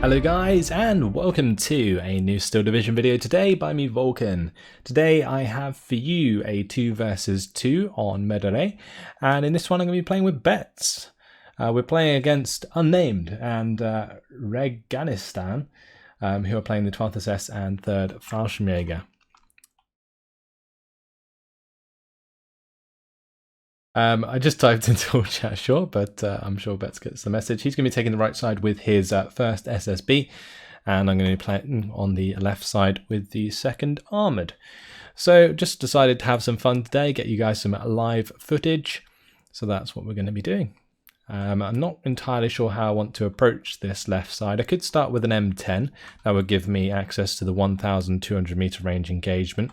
Hello guys, and welcome to a new Steel Division video today by me, Vulcan. Today I have for you a 2 versus 2 on Merderet, and in this one I'm going to be playing with bets. We're playing against Unnamed and Reganistan, who are playing the 12th SS and 3rd Fallschirmjäger. I just typed into all chat, sure, but I'm sure Betts gets the message. He's going to be taking the right side with his first SSB, and I'm going to be playing on the left side with the second Armoured. So just decided to have some fun today, get you guys some live footage. So that's what we're going to be doing. I'm not entirely sure how I want to approach this left side. I could start with an M10. That would give me access to the 1,200 meter range engagement.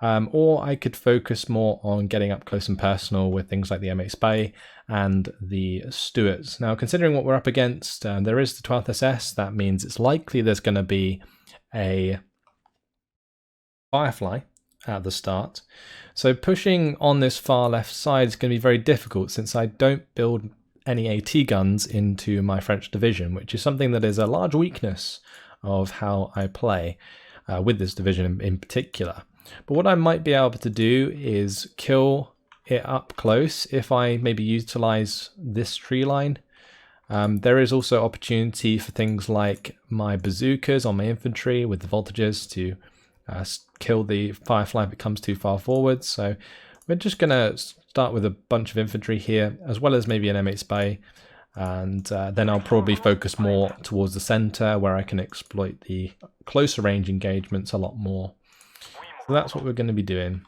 Or I could focus more on getting up close and personal with things like the M8 Spy and the Stuarts. Now, considering what we're up against, there is the 12th SS. That means it's likely there's going to be a Firefly at the start. So pushing on this far left side is going to be very difficult since I don't build any AT guns into my French division, which is something that is a large weakness of how I play with this division in particular. But what I might be able to do is kill it up close if I maybe utilize this tree line. There is also opportunity for things like my bazookas on my infantry with the voltages to kill the Firefly if it comes too far forward. So we're just going to start with a bunch of infantry here, as well as maybe an M8 Spy. And then I'll probably focus more towards the center where I can exploit the closer range engagements a lot more. So that's what we're going to be doing.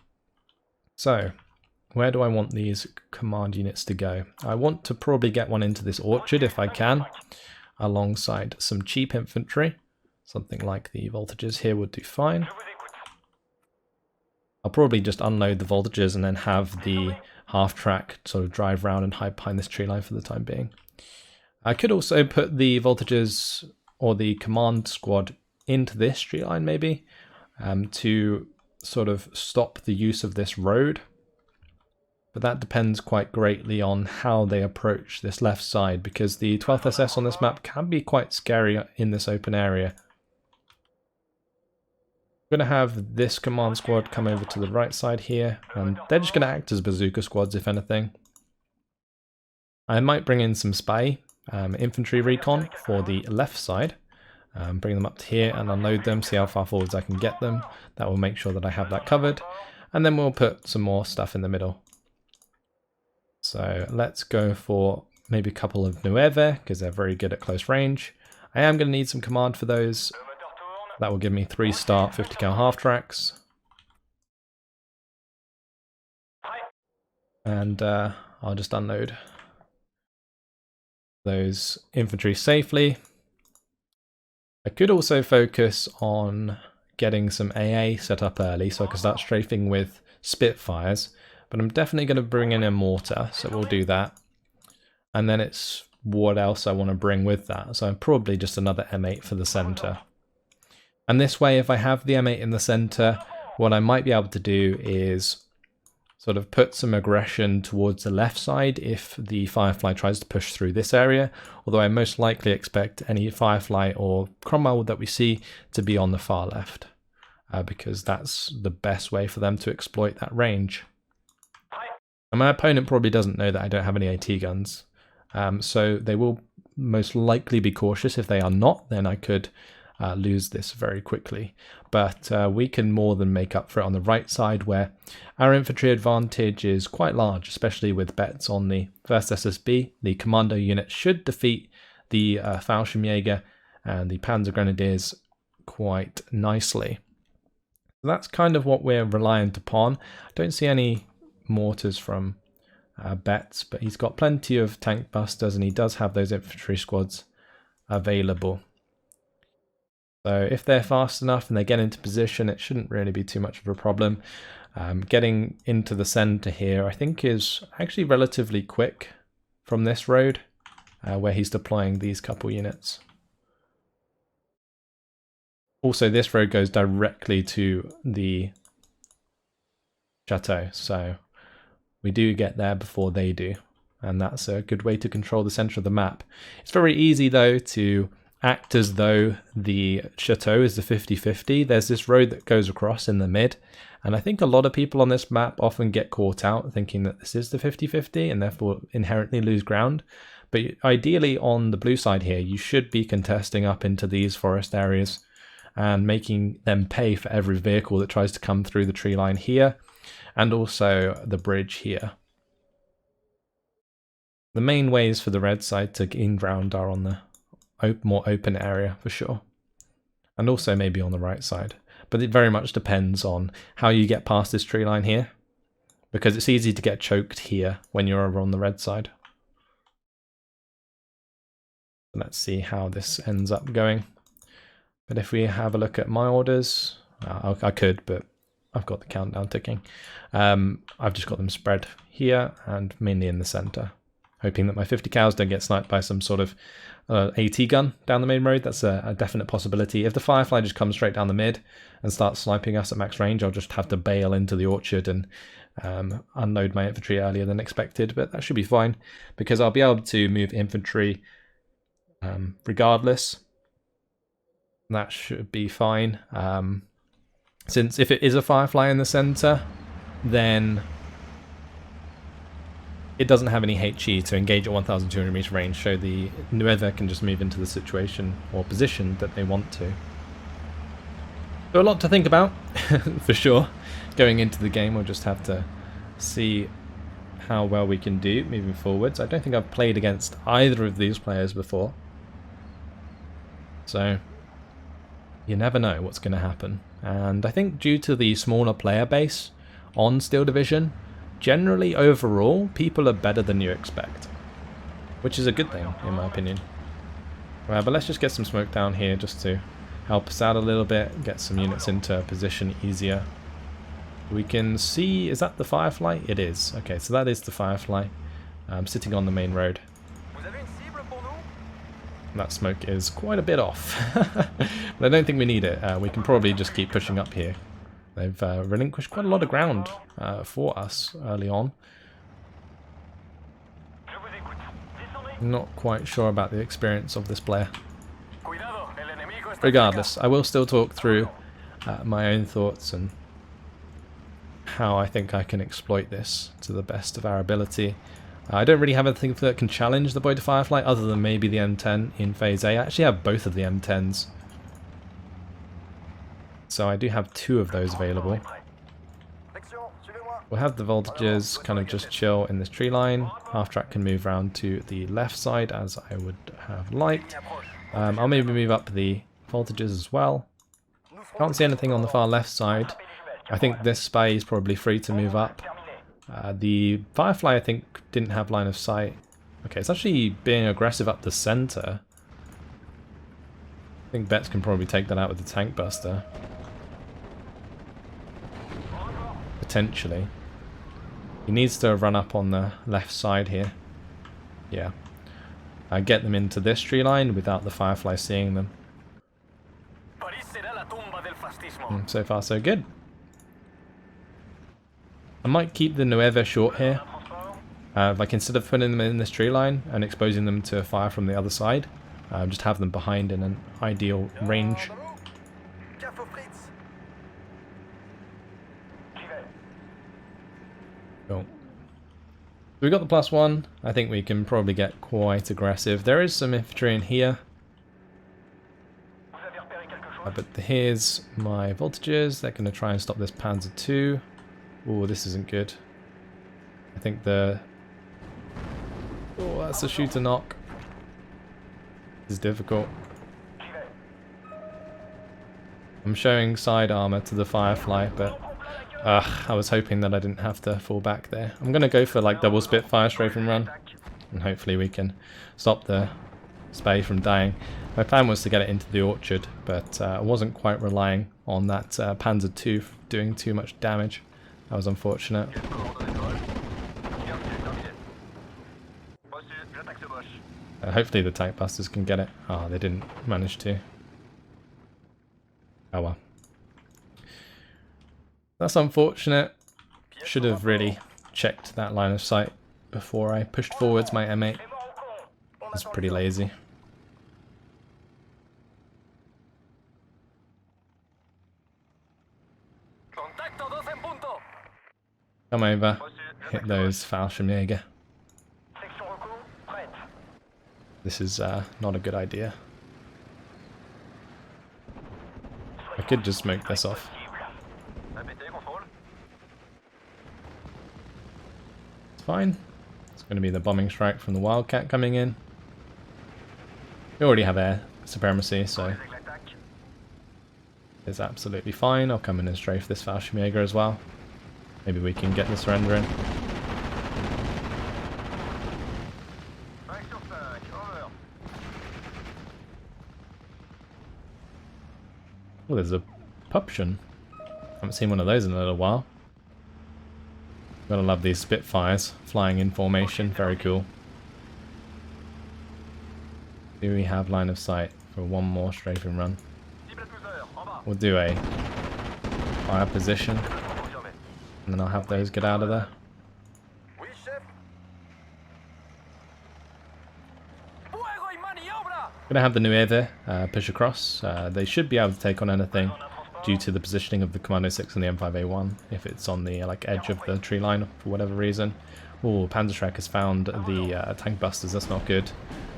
So where do I want these command units to go? I want to probably get one into this orchard if I can, alongside some cheap infantry. Something like the voltages here would do fine. I'll probably just unload the voltages and then have the half-track sort of drive round and hide behind this tree line for the time being. I could also put the voltages or the command squad into this tree line maybe to sort of stop the use of this road, but that depends quite greatly on how they approach this left side, because the 12th SS on this map can be quite scary in this open area. I'm going to have this command squad come over to the right side here, and they're just going to act as bazooka squads if anything. I might bring in some spy infantry recon for the left side. Bring them up to here and unload them, see how far forwards I can get them. That will make sure that I have that covered. And then we'll put some more stuff in the middle. So let's go for maybe a couple of Nueve, because they're very good at close range. I am going to need some command for those. That will give me 3-star 50 cal half tracks. And I'll just unload those infantry safely. I could also focus on getting some AA set up early so I can start strafing with Spitfires, but I'm definitely going to bring in a mortar, so we'll do that. And then it's what else I want to bring with that, so probably just another M8 for the center. And this way, if I have the M8 in the center, what I might be able to do is sort of put some aggression towards the left side if the Firefly tries to push through this area, although I most likely expect any Firefly or Cromwell that we see to be on the far left, because that's the best way for them to exploit that range. And my opponent probably doesn't know that I don't have any AT guns, so they will most likely be cautious. If they are not, then I could lose this very quickly, but we can more than make up for it on the right side, where our infantry advantage is quite large, especially with bets on the first SSB. The commando unit should defeat the Fallschirmjäger and the Panzer Grenadiers quite nicely. So that's kind of what we're reliant upon. I don't see any mortars from bets, but he's got plenty of tank busters and he does have those infantry squads available. So if they're fast enough and they get into position, it shouldn't really be too much of a problem. Getting into the center here, I think, is actually relatively quick from this road, where he's deploying these couple units. Also, this road goes directly to the chateau, so we do get there before they do. and that's a good way to control the center of the map. It's very easy though to act as though the chateau is the 50-50. There's this road that goes across in the mid, and I think a lot of people on this map often get caught out thinking that this is the 50-50 and therefore inherently lose ground. But ideally on the blue side here, you should be contesting up into these forest areas and making them pay for every vehicle that tries to come through the tree line here, and also the bridge here. The main ways for the red side to gain ground are on the more open area for sure, and also maybe on the right side. But it very much depends on how you get past this tree line here, because it's easy to get choked here when you're over on the red side. Let's see how this ends up going. But if we have a look at my orders, I could, but I've got the countdown ticking. I've just got them spread here and mainly in the center, hoping that my 50 cows don't get sniped by some sort of AT gun down the main road. That's a definite possibility. If the Firefly just comes straight down the mid and starts sniping us at max range, I'll just have to bail into the orchard and unload my infantry earlier than expected, but that should be fine because I'll be able to move infantry regardless. That should be fine. Since if it is a Firefly in the center, then it doesn't have any HE to engage at 1,200 meter range, so the Nueva can just move into the situation or position that they want to. So a lot to think about, for sure. Going into the game, we'll just have to see how well we can do moving forwards. I don't think I've played against either of these players before, so you never know what's going to happen. And I think due to the smaller player base on Steel Division, generally overall people are better than you expect, which is a good thing in my opinion. But let's just get some smoke down here just to help us out a little bit, get some units into position easier. We can see, is that the Firefly? It is. Okay, so that is the Firefly sitting on the main road. That smoke is quite a bit off, but I don't think we need it. We can probably just keep pushing up here. They've relinquished quite a lot of ground for us early on. Not quite sure about the experience of this player. Regardless, I will still talk through my own thoughts and how I think I can exploit this to the best of our ability. I don't really have anything that can challenge the Boy to Firefly other than maybe the M10 in Phase A. I actually have both of the M10s. So I do have two of those available. We'll have the voltages kind of just chill in this tree line. Half track can move around to the left side as I would have liked. I'll maybe move up the voltages as well. Can't see anything on the far left side. I think this spy is probably free to move up. The Firefly I think didn't have line of sight. Okay, it's actually being aggressive up the center. I think Betts can probably take that out with the tank buster. Potentially. He needs to run up on the left side here. Yeah. Get them into this tree line without the Firefly seeing them. So far so good. I might keep the Nueva short here. Like instead of putting them in this tree line and exposing them to fire from the other side, just have them behind in an ideal range. Cool. So we got the +1. I think we can probably get quite aggressive. There is some infantry in here. But here's my voltages. They're going to try and stop this Panzer II. Oh, this isn't good. I think the... Oh, that's a shooter knock. This is difficult. I'm showing side armor to the Firefly, but I was hoping that I didn't have to fall back there. I'm going to go for like double Spitfire strafing run, and hopefully we can stop the Spay from dying. My plan was to get it into the orchard, but I wasn't quite relying on that Panzer II doing too much damage. That was unfortunate. Hopefully the tank busters can get it. Oh, they didn't manage to. Oh well. That's unfortunate. Should have really checked that line of sight before I pushed forwards my M8. That's pretty lazy. Come over, hit those Fallschirmjäger. This is not a good idea. I could just smoke this off. It's fine. It's going to be the bombing strike from the Wildcat coming in. We already have air supremacy, so it's absolutely fine. I'll come in and strafe this Fallschirmjäger as well. Maybe we can get the surrender in. Oh, there's a Puption. Haven't seen one of those in a little while. Gotta love these Spitfires flying in formation. Very cool. Do we have line of sight for one more strafing run? We'll do a fire position, and then I'll have those get out of there. Gonna have the Nueve push across. They should be able to take on anything due to the positioning of the Commando 6 and the M5A1 if it's on the edge of the tree line for whatever reason. Oh, Panzerschreck has found the tank busters. That's not good.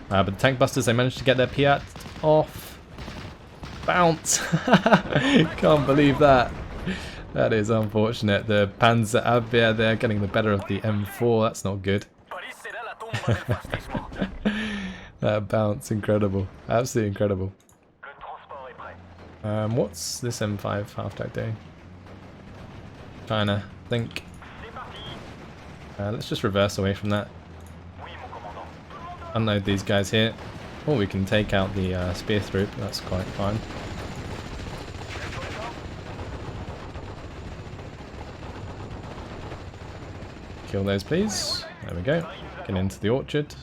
But the tank busters, they managed to get their Piat off. Bounce! Can't believe that. That is unfortunate. The Panzerabwehr, they're getting the better of the M4. That's not good. That bounce, incredible. Absolutely incredible. What's this M5 half-track doing? Trying to think. Let's just reverse away from that. Unload these guys here. Or we can take out the spear troop. That's quite fine. Kill those, please. There we go. Get into the orchard.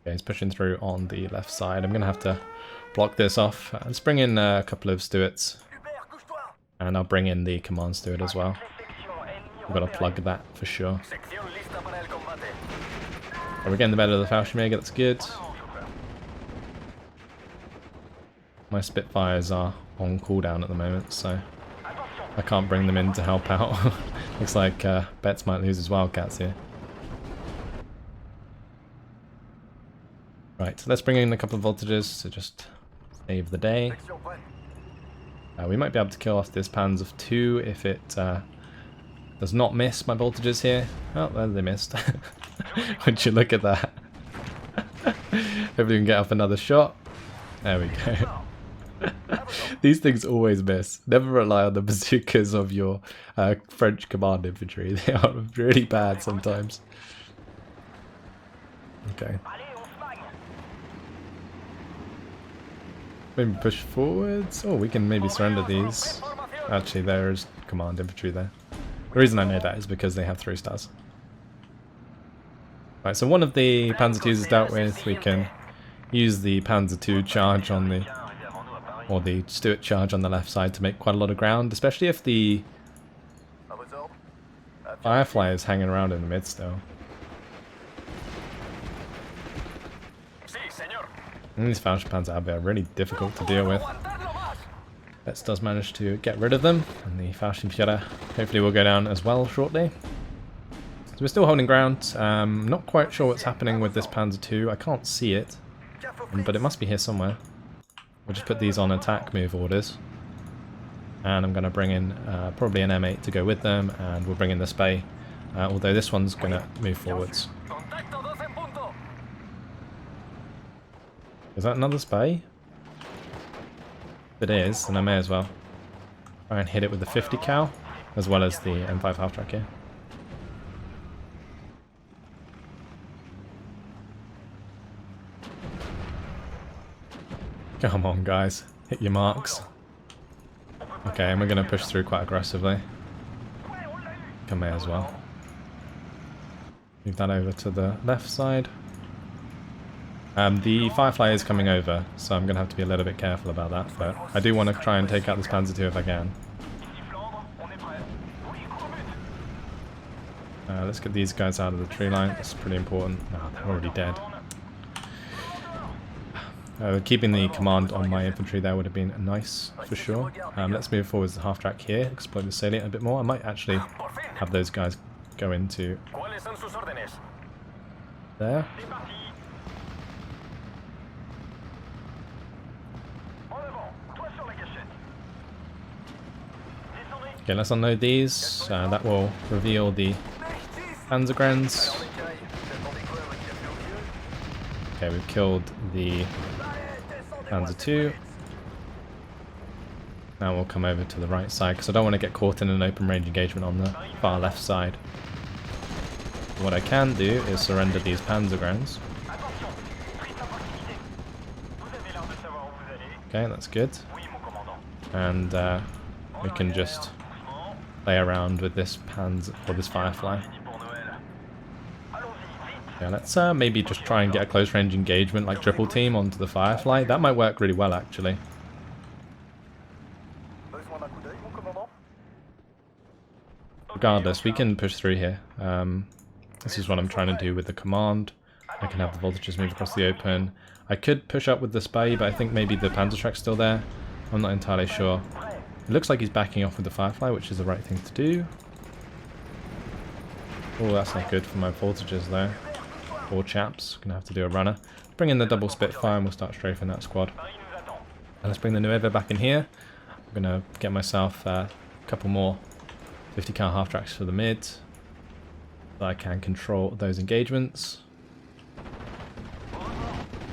Okay, he's pushing through on the left side. I'm going to have to block this off. Let's bring in a couple of Stuarts. And I'll bring in the command Stuart as well. I've got to plug that for sure. So we're getting the better of the Fallschirmjäger, that's good. My Spitfires are on cooldown at the moment, so I can't bring them in to help out. Looks like Betts might lose his Wildcats here. Right, so let's bring in a couple of voltages to just save the day. We might be able to kill off this Panzer II if it does not miss my voltages here. Oh, well, they missed. Would you look at that? Hopefully we can get off another shot. There we go. These things always miss. Never rely on the bazookas of your French command infantry. They are really bad sometimes. Okay. Maybe push forwards. Oh, we can maybe surrender these. Actually, there is command infantry there. The reason I know that is because they have 3 stars. Right, so one of the Panzer IIs is dealt with. We can use the Panzer II charge on the, or the Stuart charge on the left side to make quite a lot of ground, especially if the Firefly is hanging around in the mid still. And these Fallschirmpanzer are really difficult to deal with. Betts does manage to get rid of them, and the Fallschirmjäger hopefully will go down as well shortly. So we're still holding ground. Not quite sure what's happening with this Panzer II. I can't see it, but it must be here somewhere. We'll just put these on attack move orders. And I'm going to bring in probably an M8 to go with them, and we'll bring in the Spey. Although this one's going to move forwards. Is that another Spey? If it is, then I may as well try and hit it with the 50 cal, as well as the M5 half-track here. Come on, guys. Hit your marks. Okay, and we're going to push through quite aggressively. I may as well. Move that over to the left side. The Firefly is coming over, so I'm going to have to be a little bit careful about that, but I do want to try and take out this Panzer II if I can. Let's get these guys out of the tree line. That's pretty important. Oh, they're already dead. Keeping the command on my infantry there would have been nice, for sure. Let's move forward to the half-track here, exploit the salient a bit more. I might actually have those guys go into there. Okay, let's unload these. That will reveal the Panzergrens. Okay, we've killed the Panzer II. Now we'll come over to the right side because I don't want to get caught in an open range engagement on the far left side. What I can do is surrender these Panzergrens. Okay, that's good. And we can just play around with this this Firefly. Yeah, let's maybe just try and get a close range engagement like triple team onto the Firefly. That might work really well actually. Regardless, we can push through here. This is what I'm trying to do with the command. I can have the voltages move across the open. I could push up with the Spy, but I think maybe the Panzerschreck's still there. I'm not entirely sure. It looks like he's backing off with the Firefly, which is the right thing to do. Oh, that's not good for my voltages though. Poor chaps. Gonna have to do a runner. Bring in the double Spitfire and we'll start strafing that squad. And let's bring the Nueva back in here. I'm gonna get myself a couple more 50 cal half tracks for the mid, so I can control those engagements.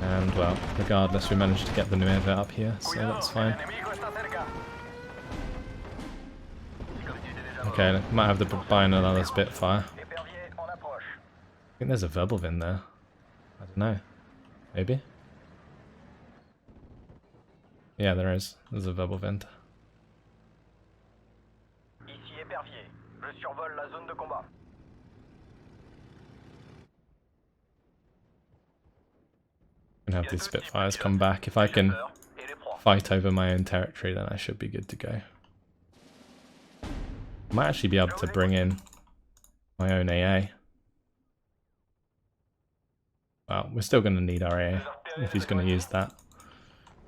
And well, regardless, we managed to get the Nueva up here, so that's fine. Okay, might have to buy another Spitfire. I think there's a Verbelwind there. I don't know. Maybe? Yeah, there is. There's a Verbelwind. I'm gonna have these Spitfires come back. If I can fight over my own territory, then I should be good to go. I might actually be able to bring in my own AA. Well, we're still going to need our AA if he's going to use that.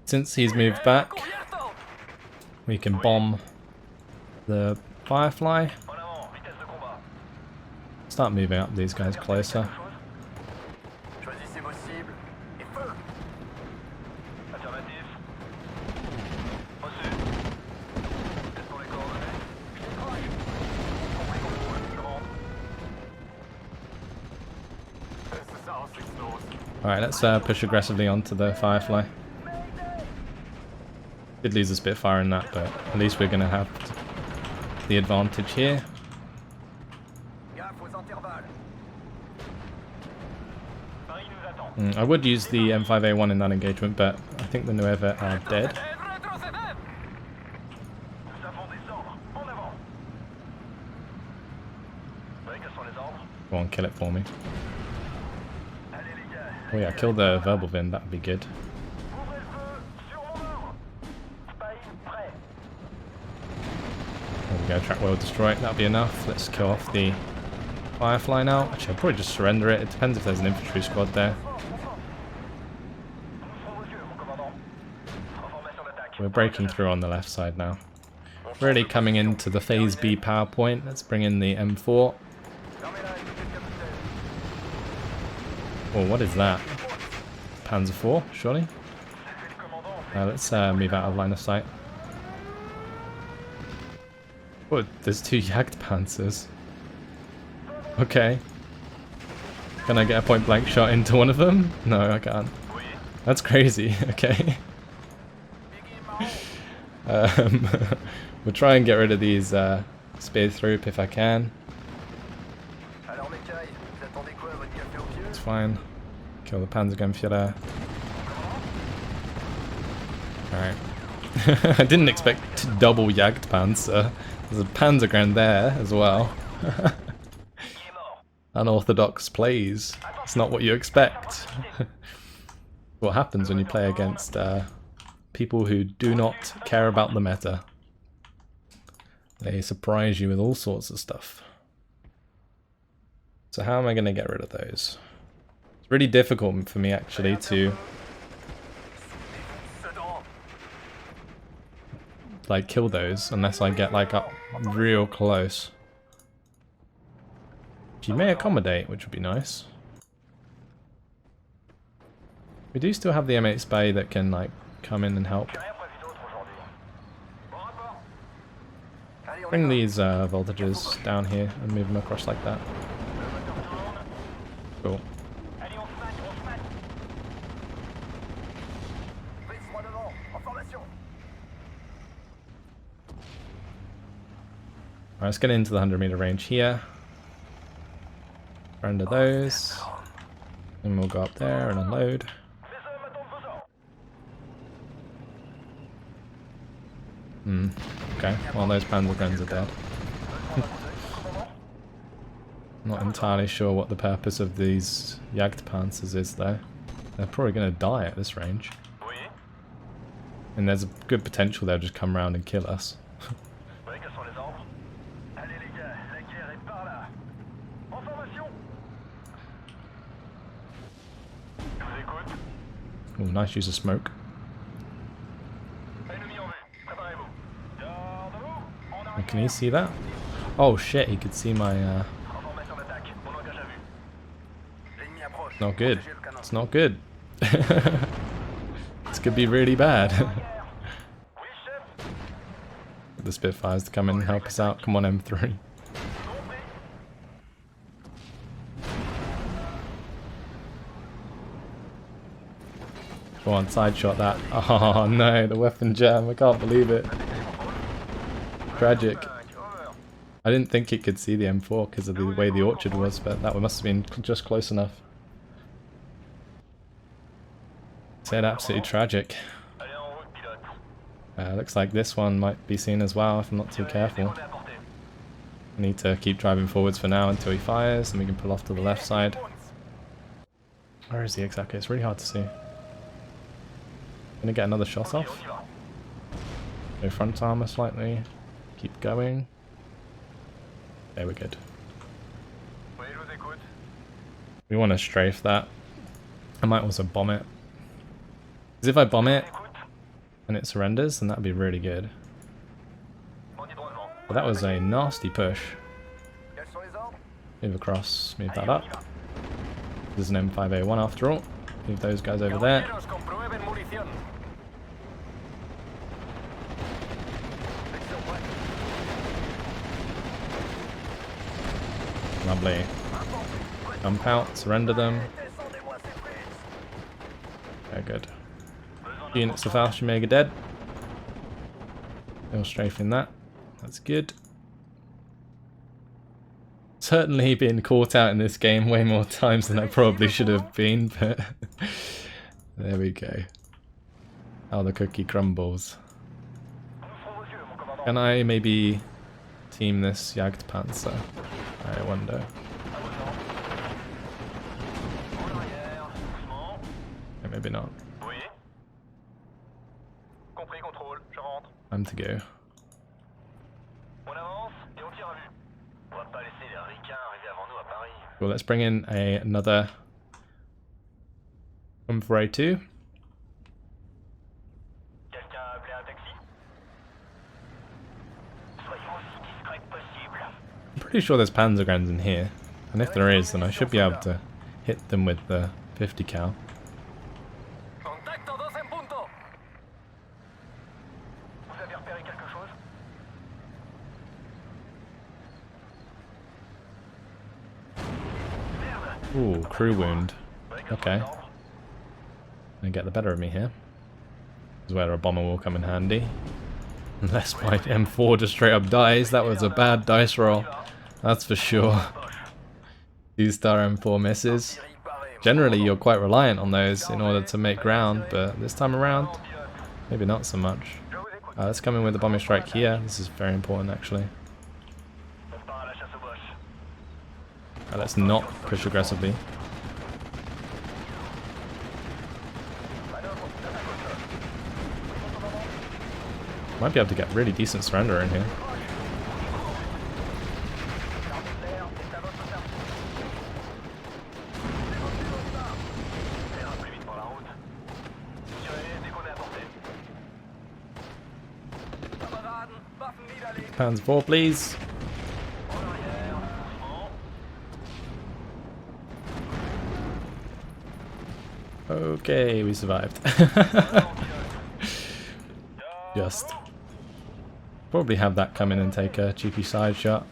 Since he's moved back, we can bomb the Firefly. Start moving up these guys closer. Alright, let's push aggressively onto the Firefly. Did lose a Spitfire in that, but at least we're going to have the advantage here. I would use the M5A1 in that engagement, but I think the Nueva are dead. Go on, kill it for me. Oh yeah, kill the Verbelwind, that would be good. There we go, track well destroyed, that'll be enough. Let's kill off the Firefly now. Actually, I'll probably just surrender it. It depends if there's an infantry squad there. We're breaking through on the left side now. Really coming into the Phase B power point. Let's bring in the M4. Oh, what is that? Panzer IV, surely? Let's move out of line of sight. Oh, there's two Jagdpanzers. Okay. Can I get a point blank shot into one of them? No, I can't. That's crazy, okay. We'll try and get rid of these spear through if I can. It's fine. Kill the Panzergrenführer. Alright. I didn't expect double Jagdpanzer. There's a Panzergren there as well. Unorthodox plays. It's not what you expect. What happens when you play against people who do not care about the meta. They surprise you with all sorts of stuff. So how am I going to get rid of those? It's really difficult for me actually to like kill those unless I get like up real close. She may accommodate, which would be nice. We do still have the M8 Spy that can like come in and help. Bring these voltages down here and move them across like that. Cool. Alright, let's get into the 100-meter range here. Render those. And we'll go up there and unload. Okay, well those Panzergrens are dead. Not entirely sure what the purpose of these Jagdpanzers is though. They're probably going to die at this range. And there's a good potential they'll just come around and kill us. Oh, nice use of smoke. Can he see that? Oh shit, he could see my not good. It's not good. This could be really bad. The Spitfires to come in and help us out. Come on, M3. Go on, side shot that. Oh no, the weapon jam. I can't believe it. Tragic. I didn't think it could see the M4 because of the way the orchard was, but that must have been just close enough. Said absolutely tragic. Looks like this one might be seen as well if I'm not too careful. I need to keep driving forwards for now until he fires and we can pull off to the left side. Where is he exactly? It's really hard to see. Gonna get another shot off. Go front armor slightly. Keep going. There, we're good. We want to strafe that. I might also bomb it. Because if I bomb it and it surrenders, then that would be really good. But that was a nasty push. Move across, move that up. There's an M5A1 after all. Move those guys over there. Lovely. Jump out, surrender them. Very good. Units of Faustschmega dead. Still strafing that. That's good. Certainly been caught out in this game way more times than I probably should have been, but there we go. How the cookie crumbles. Can I maybe team this Jagdpanzer? I wonder. Yeah, maybe not. Time to go. Cool, let's bring in another Merderet 2. I'm pretty sure there's Panzergrens in here, and if there is, then I should be able to hit them with the 50 cal. Ooh, crew wound. Okay. Gonna get the better of me here. This is where a bomber will come in handy. Unless my M4 just straight up dies, that was a bad dice roll. That's for sure. 2-star M4 misses. Generally you're quite reliant on those in order to make ground, but this time around, maybe not so much. Let's come in with a bombing strike here. This is very important actually. Let's not push aggressively. Might be able to get really decent surrender in here. Jagdpanzer 4, please. Okay, we survived. Just probably have that come in and take a cheeky side shot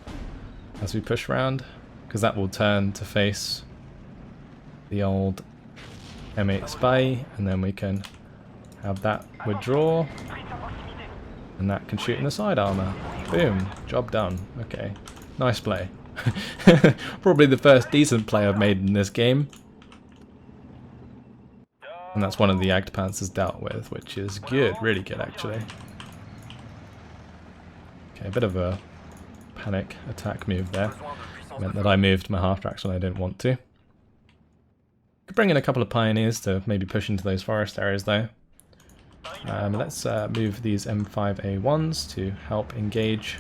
as we push around, because that will turn to face the old M8 spy, and then we can have that withdraw, and that can shoot in the side armor. Boom, job done. Okay, nice play. Probably the first decent play I've made in this game. And that's one of the Jagdpanzers dealt with, which is good, really good actually. Okay, a bit of a panic attack move there. Meant that I moved my half-tracks when I didn't want to. Could bring in a couple of pioneers to maybe push into those forest areas though. Let's move these M5A1s to help engage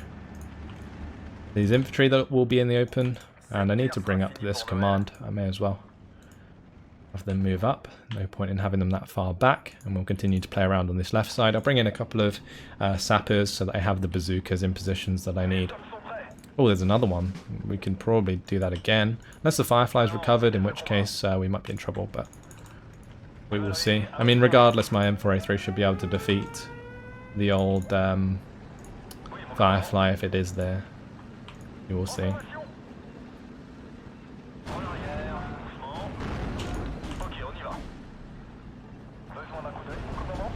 these infantry that will be in the open. And I need to bring up this command, I may as well have them move up. No point in having them that far back, and we'll continue to play around on this left side. I'll bring in a couple of sappers so that I have the bazookas in positions that I need. Oh, there's another one. We can probably do that again. Unless the Firefly's recovered, in which case we might be in trouble, but we will see. I mean, regardless, my M4A3 should be able to defeat the old Firefly if it is there. You will see.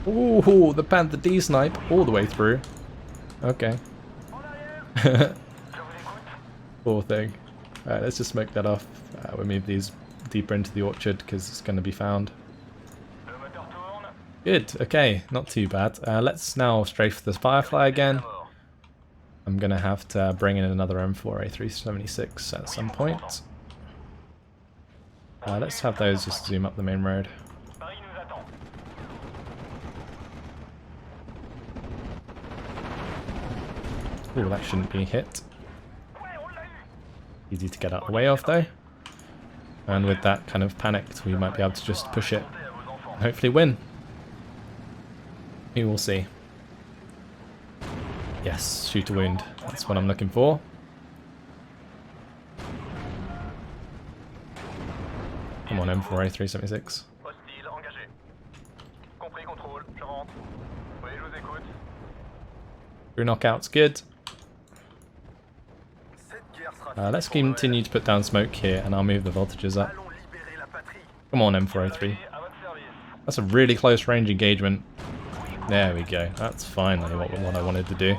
Ooh, the Panther D snipe all the way through. Okay. Poor thing. Alright, let's just smoke that off. We'll move these deeper into the orchard because it's going to be found. Good, okay, not too bad. Let's now strafe this Firefly again. I'm going to have to bring in another M4A376 at some point. Let's have those just zoom up the main road. Ooh, that shouldn't be hit. Easy to get out of the way of though. And with that kind of panicked, we might be able to just push it and hopefully win. We will see. Yes, shoot a wound. That's what I'm looking for. Come on, M4A376. Through knockout's good. Let's continue to put down smoke here, and I'll move the voltages up. Come on, M4A3. That's a really close range engagement. There we go. That's finally what I wanted to do.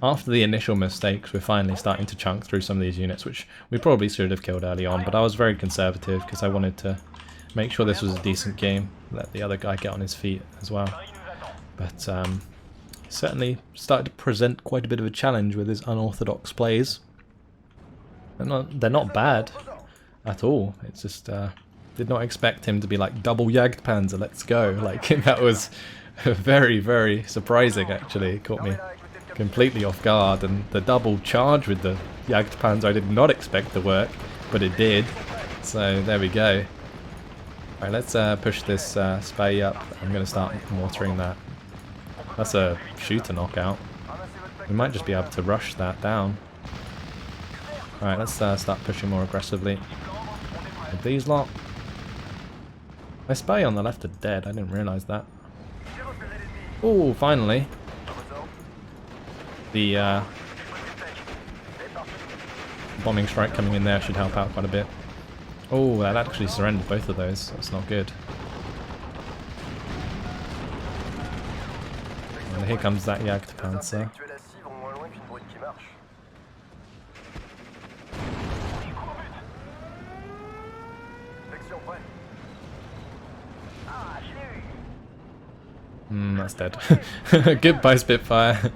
After the initial mistakes, we're finally starting to chunk through some of these units, which we probably should have killed early on, but I was very conservative because I wanted to make sure this was a decent game, let the other guy get on his feet as well. But certainly started to present quite a bit of a challenge with his unorthodox plays. They're not bad at all. It's just did not expect him to be like double Jagdpanzer, let's go. Like that was very, very surprising actually. It caught me completely off guard, and the double charge with the Jagdpanzer I did not expect to work, but it did. So there we go. Alright, let's push this spay up. I'm going to start mortaring that. That's a shooter knockout. We might just be able to rush that down. Alright, let's start pushing more aggressively. With these lot. My spy on the left are dead, I didn't realise that. Oh, finally. The bombing strike coming in there should help out quite a bit. Oh, that actually surrendered both of those. That's not good. And here comes that Jagdpanzer. That's dead. Goodbye, Spitfire.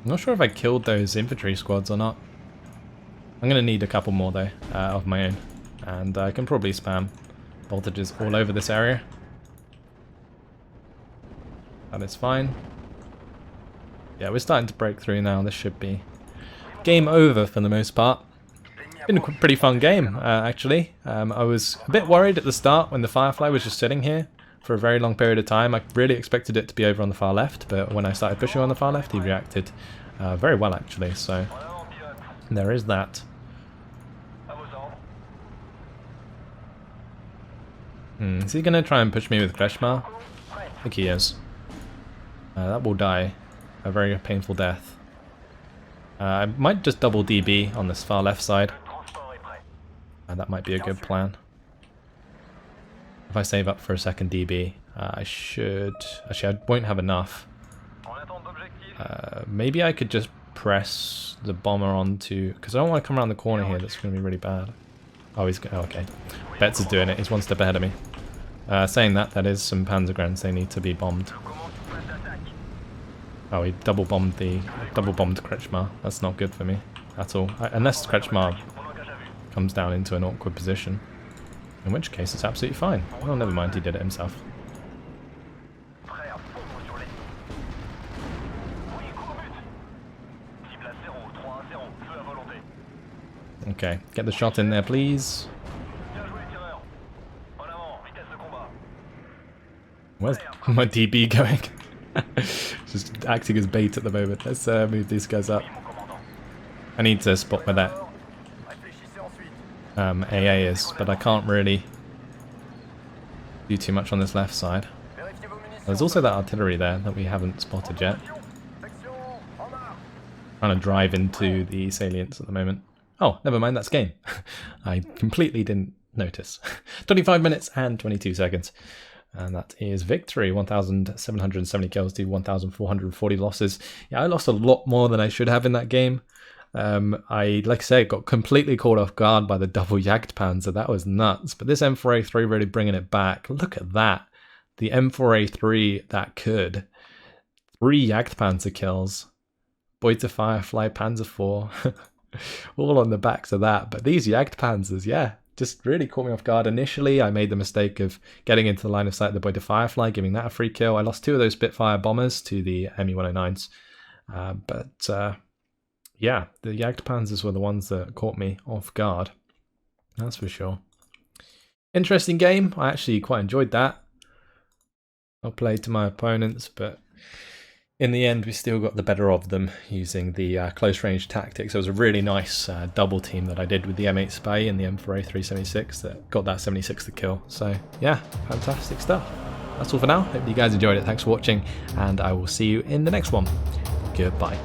I'm not sure if I killed those infantry squads or not. I'm going to need a couple more though, of my own. And I can probably spam voltages all over this area. That is fine. Yeah, we're starting to break through now. This should be game over for the most part. been a pretty fun game, actually. I was a bit worried at the start when the Firefly was just sitting here for a very long period of time. I really expected it to be over on the far left, but when I started pushing on the far left, he reacted very well, actually. So there is that. Is he going to try and push me with Kretschmar? I think he is. That will die. A very painful death. I might just double DB on this far left side. That might be a good plan. If I save up for a second DB, I should... Actually, I won't have enough. Maybe I could just press the bomber onto... Because I don't want to come around the corner here. That's going to be really bad. Oh, he's... Oh, okay. Betts is doing it. He's one step ahead of me. Saying that, that is some Panzergrens. They need to be bombed. Oh, he double bombed Kretschmar. That's not good for me at all. Unless Kretschmar comes down into an awkward position. In which case it's absolutely fine. Oh, never mind, he did it himself. Okay, get the shot in there, please. Where's my DB going? Just acting as bait at the moment. Let's move these guys up. I need to spot where that AA is, but I can't really do too much on this left side. There's also that artillery there that we haven't spotted yet. Trying to drive into the salients at the moment. Oh, never mind, that's game. I completely didn't notice. 25 minutes and 22 seconds. And that is victory. 1,770 kills to 1,440 losses. Yeah, I lost a lot more than I should have in that game. Like I say, got completely caught off guard by the double Jagdpanzer. That was nuts. But this M4A3 really bringing it back. Look at that. The M4A3 that could. 3 Jagdpanzer kills. Beute Firefly, Panzer IV. All on the backs of that. But these Jagdpanzers, yeah. Just really caught me off guard. Initially, I made the mistake of getting into the line of sight of the Beute Firefly, giving that a free kill. I lost 2 of those Spitfire bombers to the ME-109s. Yeah, the Jagdpanzers were the ones that caught me off guard. That's for sure. Interesting game. I actually quite enjoyed that. I'll play to my opponents, but in the end, we still got the better of them using the close range tactics. It was a really nice double team that I did with the M8 Spy and the M4A376 that got that 76 to kill. So yeah, fantastic stuff. That's all for now. Hope you guys enjoyed it. Thanks for watching, and I will see you in the next one. Goodbye.